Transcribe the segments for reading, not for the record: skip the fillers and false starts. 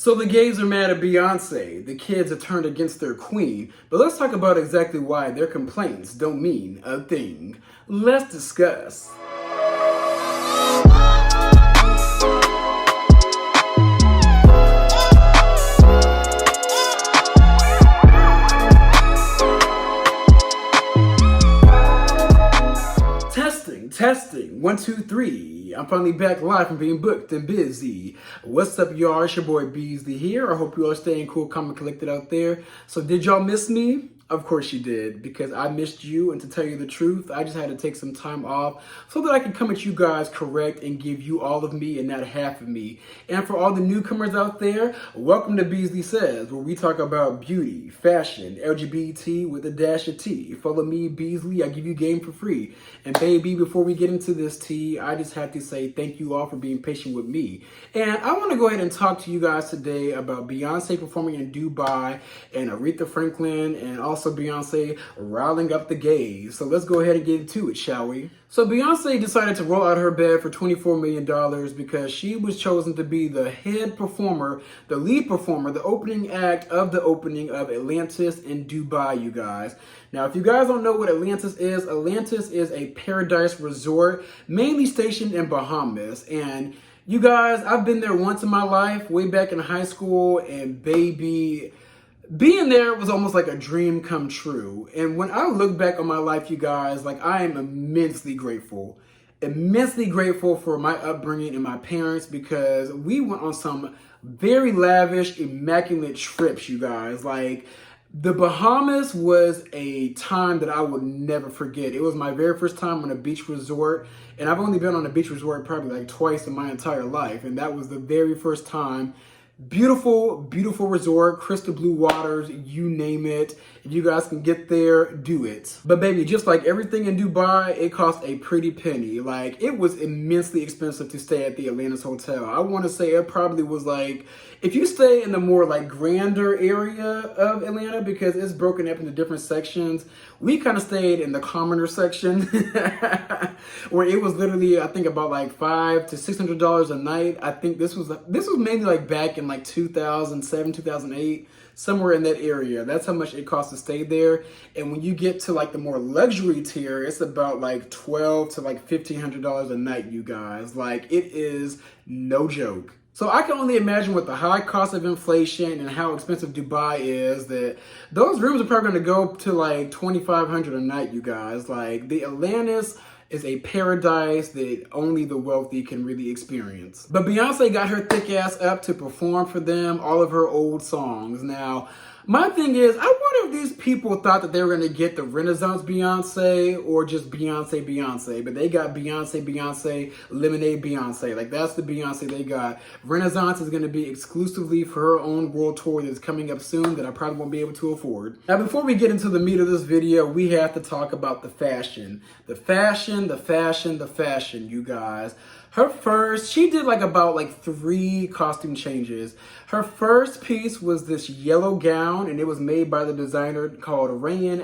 So the gays are mad at Beyonce, the kids have turned against their queen, but let's talk about exactly why their complaints don't mean a thing. Let's discuss. Testing, 1, 2, 3. I'm finally back live from being booked and busy. What's up, y'all? It's your boy Beasley here. I hope you all are staying cool, calm, and collected out there. So did y'all miss me? Of course you did, because I missed you, and to tell you the truth, I just had to take some time off so that I could come at you guys correct and give you all of me and not half of me. And for all the newcomers out there, welcome to Beasley Says, where we talk about beauty, fashion, LGBT with a dash of T. Follow me, Beasley, I give you game for free. And baby, before we get into this tea, I just have to say thank you all for being patient with me. And I want to go ahead and talk to you guys today about Beyonce performing in Dubai and Aretha Franklin and also Beyonce riling up the gays. So let's go ahead and get into it, shall we? So Beyonce decided to roll out her bed for $24 million because she was chosen to be the head performer, the lead performer, the opening act of the opening of Atlantis in Dubai, you guys. Now, if you guys don't know what Atlantis is a paradise resort, mainly stationed in Bahamas. And you guys, I've been there once in my life, way back in high school, and baby, being there was almost like a dream come true. And when I look back on my life, you guys, like, I am immensely grateful for my upbringing and my parents, because we went on some very lavish, immaculate trips, you guys. Like, the Bahamas was a time that I would never forget. It was my very first time on a beach resort, and I've only been on a beach resort probably like twice in my entire life, and that was the very first time. Beautiful, beautiful resort, crystal blue waters, you name it. If you guys can get there, do it. But baby, just like everything in Dubai, it cost a pretty penny. Like, it was immensely expensive to stay at the Atlantis Hotel. I want to say it probably was like, if you stay in the more like grander area of Atlanta, because it's broken up into different sections, we kind of stayed in the commoner section where it was literally, I think, about like $500 to $600 a night. I think this was maybe like back in like 2007, 2008, somewhere in that area. That's how much it costs to stay there. And when you get to like the more luxury tier, it's about like $1,200 to like $1,500 a night, you guys. Like, it is no joke. So I can only imagine with the high cost of inflation and how expensive Dubai is, that those rooms are probably going to go to like $2,500 a night, you guys. Like, the Atlantis is a paradise that only the wealthy can really experience. But Beyonce got her thick ass up to perform for them all of her old songs. Now, my thing is, I wonder if these people thought that they were going to get the Renaissance Beyonce or just Beyonce. But they got Beyonce, Lemonade Beyonce. Like, that's the Beyonce they got. Renaissance is going to be exclusively for her own world tour that's coming up soon that I probably won't be able to afford. Now, before we get into the meat of this video, we have to talk about the fashion. The fashion, you guys. She did like about like 3 costume changes. Her first piece was this yellow gown, and it was made by the designer called Rayan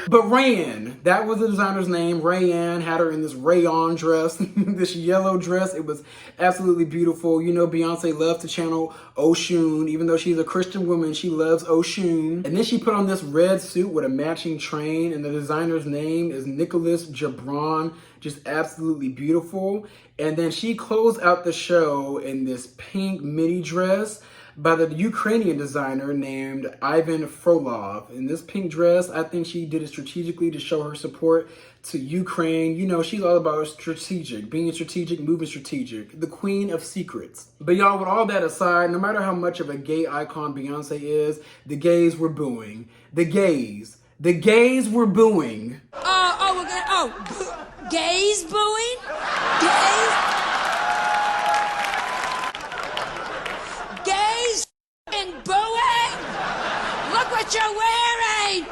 But Rayan, that was the designer's name. Rayan had her in this rayon dress, this yellow dress. It was absolutely beautiful. You know, Beyonce loves to channel Oshun. Even though she's a Christian woman, she loves Oshun. And then she put on this red suit with a matching train, and the designer's name is Nicholas Jabron. Just absolutely beautiful. And then she closed out the show in this pink mini dress by the Ukrainian designer named Ivan Frolov. In this pink dress, I think she did it strategically to show her support to Ukraine. You know, she's all about strategic, being strategic, moving strategic, the queen of secrets. But y'all, with all that aside, no matter how much of a gay icon Beyonce is, the gays were booing. The gays were booing. Gays booing? Gays? Gays and booing? Look what you're wearing!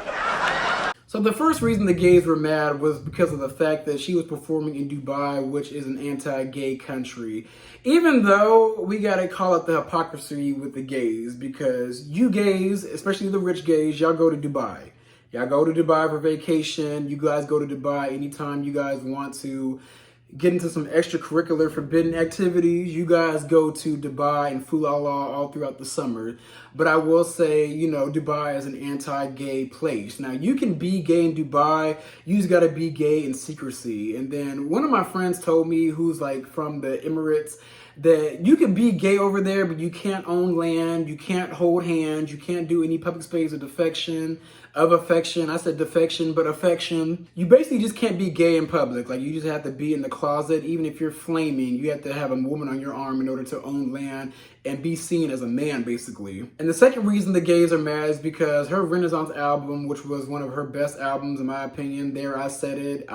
So the first reason the gays were mad was because of the fact that she was performing in Dubai, which is an anti-gay country. Even though we gotta call it the hypocrisy with the gays, because you gays, especially the rich gays, y'all go to Dubai. Y'all go to Dubai for vacation. You guys go to Dubai anytime you guys want to get into some extracurricular forbidden activities, you guys go to Dubai and Fulala all throughout the summer. But I will say, you know, Dubai is an anti-gay place. Now, you can be gay in Dubai, you just gotta be gay in secrecy. And then one of my friends told me, who's like from the Emirates, that you can be gay over there, but you can't own land, you can't hold hands, you can't do any public space of affection. I said defection, but affection. You basically just can't be gay in public. Like, you just have to be in the closet. Even if you're flaming, you have to have a woman on your arm in order to own land and be seen as a man, basically. And the second reason the gays are mad is because her Renaissance album, which was one of her best albums in my opinion, there I said it,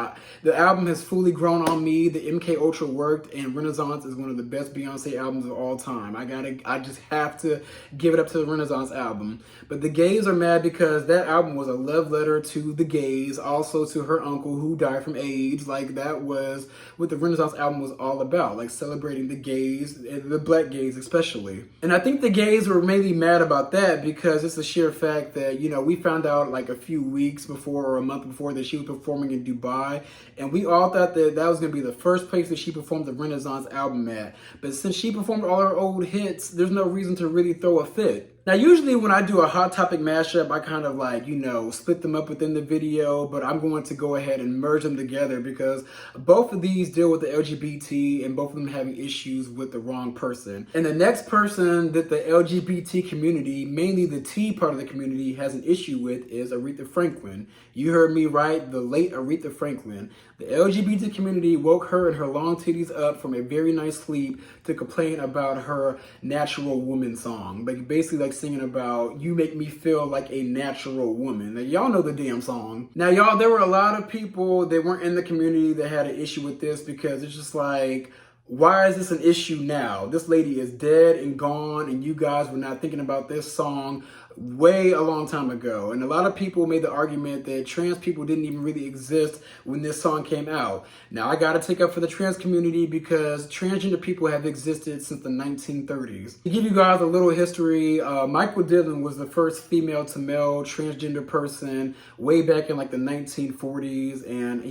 the album has fully grown on me. The MK Ultra worked, and Renaissance is one of the best Beyonce albums of all time. I just have to give it up to the Renaissance album. But the gays are mad because that album was a love letter to the gays, also to her uncle who died from AIDS. Like, that was what the Renaissance album was all about, like celebrating the gays, the black gays especially. And I think the gays were mainly mad about that because it's a sheer fact that, you know, we found out like a few weeks before or a month before that she was performing in Dubai, and we all thought that that was going to be the first place that she performed the Renaissance album at. But since she performed all her old hits, there's no reason to really throw a fit. Now, usually when I do a Hot Topic mashup, I kind of like, you know, split them up within the video, but I'm going to go ahead and merge them together because both of these deal with the LGBT and both of them having issues with the wrong person. And the next person that the LGBT community, mainly the T part of the community, has an issue with is Aretha Franklin. You heard me right, the late Aretha Franklin. The LGBT community woke her and her long titties up from a very nice sleep to complain about her Natural Woman song. Like, basically like singing about, you make me feel like a natural woman. Now, y'all know the damn song. Now, y'all, there were a lot of people that weren't in the community that had an issue with this because it's just like, why is this an issue now? This lady is dead and gone, and you guys were not thinking about this song way a long time ago. And a lot of people made the argument that trans people didn't even really exist when this song came out. Now, I gotta take up for the trans community because transgender people have existed since the 1930s. To give you guys a little history, Michael Dillon was the first female to male transgender person way back in like the 1940s, and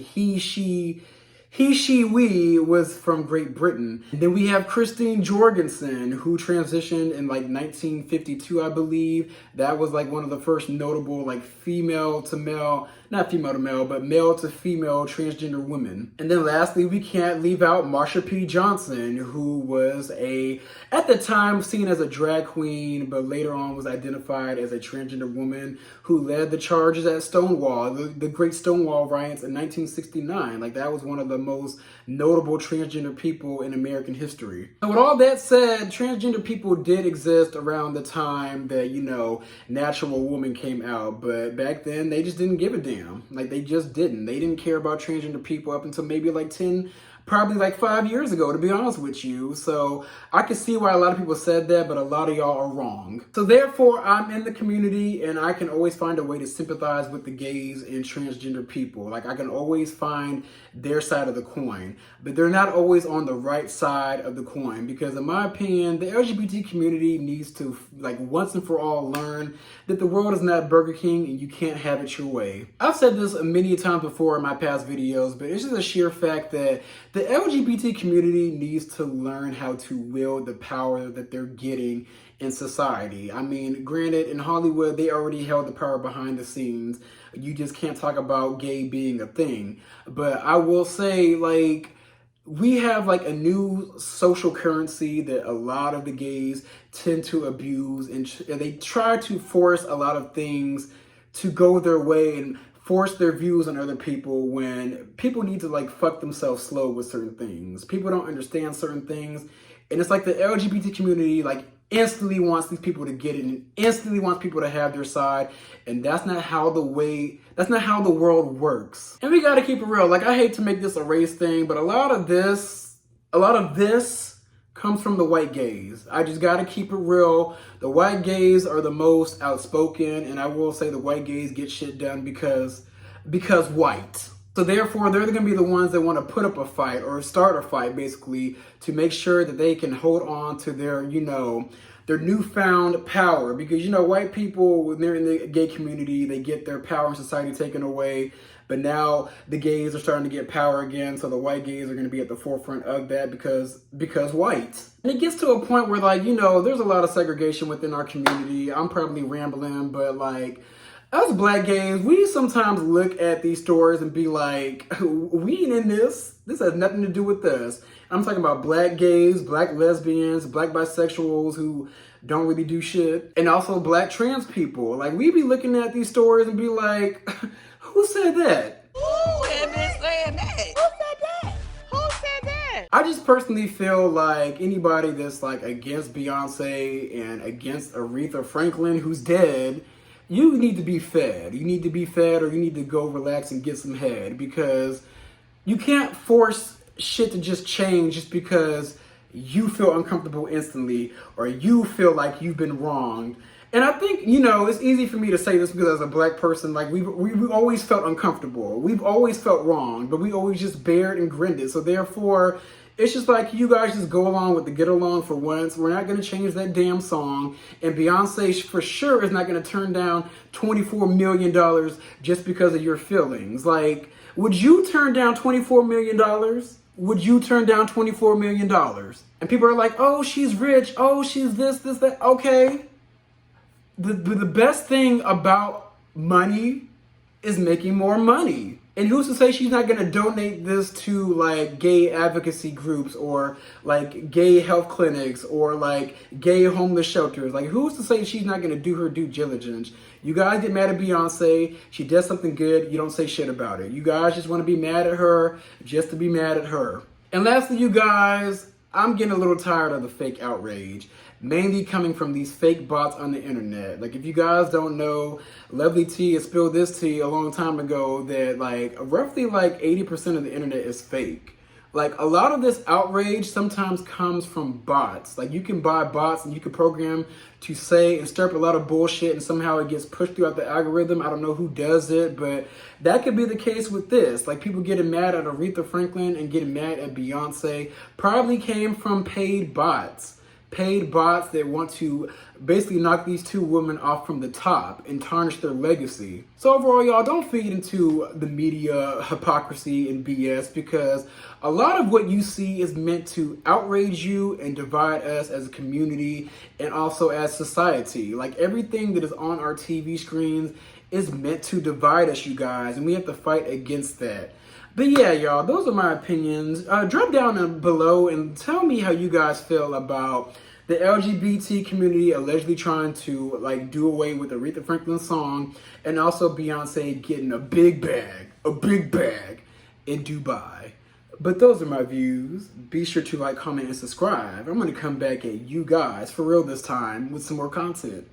we was from Great Britain. And then we have Christine Jorgensen, who transitioned in like 1952, I believe. That was like one of the first notable like female to male, not female to male, but male to female transgender women. And then lastly, we can't leave out Marsha P. Johnson, who was at the time seen as a drag queen, but later on was identified as a transgender woman who led the charges at Stonewall, the Great Stonewall riots in 1969. Like, that was one of the most notable transgender people in American history. So with all that said, transgender people did exist around the time that, you know, Natural Woman came out, but back then they just didn't give a damn. Like, they just didn't. They didn't care about transgender people up until maybe like 5 years ago, to be honest with you. So I can see why a lot of people said that, but a lot of y'all are wrong. So therefore, I'm in the community and I can always find a way to sympathize with the gays and transgender people. Like, I can always find their side of the coin, but they're not always on the right side of the coin, because in my opinion, the LGBT community needs to, like, once and for all learn that the world is not Burger King and you can't have it your way. I've said this many times before in my past videos, but it's just a sheer fact that the LGBT community needs to learn how to wield the power that they're getting in society. I mean, granted, in Hollywood, they already held the power behind the scenes. You just can't talk about gay being a thing. But I will say, like, we have like a new social currency that a lot of the gays tend to abuse, and they try to force a lot of things to go their way and force their views on other people when people need to like fuck themselves slow with certain things. People don't understand certain things, and it's like the LGBT community like instantly wants these people to get it and instantly wants people to have their side, and that's not how the world works. And we gotta keep it real. Like, I hate to make this a race thing, but a lot of this comes from the white gays. I just gotta keep it real. The white gays are the most outspoken, and I will say the white gays get shit done because white. So therefore, they're gonna be the ones that want to put up a fight or start a fight, basically, to make sure that they can hold on to their, you know, their newfound power. Because, you know, white people, when they're in the gay community, they get their power in society taken away. but now the gays are starting to get power again, so the white gays are going to be at the forefront of that because white. And it gets to a point where, like, you know, there's a lot of segregation within our community. I'm probably rambling, but like, us black gays, we sometimes look at these stories and be like, we ain't in this. This has nothing to do with us. I'm talking about black gays, black lesbians, black bisexuals who don't really do shit, and also black trans people. Like, we be looking at these stories and be like, who said that? Who have been saying that? Who said that? Who said that? I just personally feel like anybody that's like against Beyonce and against Aretha Franklin, who's dead, you need to be fed. You need to be fed, or you need to go relax and get some head, because you can't force shit to just change just because you feel uncomfortable instantly or you feel like you've been wronged. And I think, you know, it's easy for me to say this because as a black person, like, we've always felt uncomfortable. We've always felt wrong, but we always just bared and grinned it. So therefore, it's just like, you guys just go along with the get along for once. We're not going to change that damn song. And Beyonce for sure is not going to turn down $24 million just because of your feelings. Like, would you turn down $24 million? Would you turn down $24 million? And people are like, oh, she's rich. Oh, she's this, that. Okay. The best thing about money is making more money. And who's to say she's not going to donate this to like gay advocacy groups or like gay health clinics or like gay homeless shelters? Like, who's to say she's not going to do her due diligence? You guys get mad at Beyonce. She does something good. You don't say shit about it. You guys just want to be mad at her just to be mad at her. And lastly, you guys, I'm getting a little tired of the fake outrage, mainly coming from these fake bots on the internet. Like, if you guys don't know, Lovely T has spilled this tea a long time ago that like roughly like 80% of the internet is fake. Like, a lot of this outrage sometimes comes from bots. Like, you can buy bots and you can program to say and stir up a lot of bullshit, and somehow it gets pushed throughout the algorithm. I don't know who does it, but that could be the case with this. Like, people getting mad at Aretha Franklin and getting mad at Beyonce probably came from paid bots. Paid bots that want to basically knock these two women off from the top and tarnish their legacy. So overall, y'all, don't feed into the media hypocrisy and BS, because a lot of what you see is meant to outrage you and divide us as a community and also as society. Like, everything that is on our TV screens is meant to divide us, you guys, and we have to fight against that. But yeah, y'all, those are my opinions. Drop down below and tell me how you guys feel about the LGBT community allegedly trying to like do away with Aretha Franklin's song, and also Beyonce getting a big bag in Dubai. But those are my views. Be sure to like, comment, and subscribe. I'm going to come back at you guys for real this time with some more content.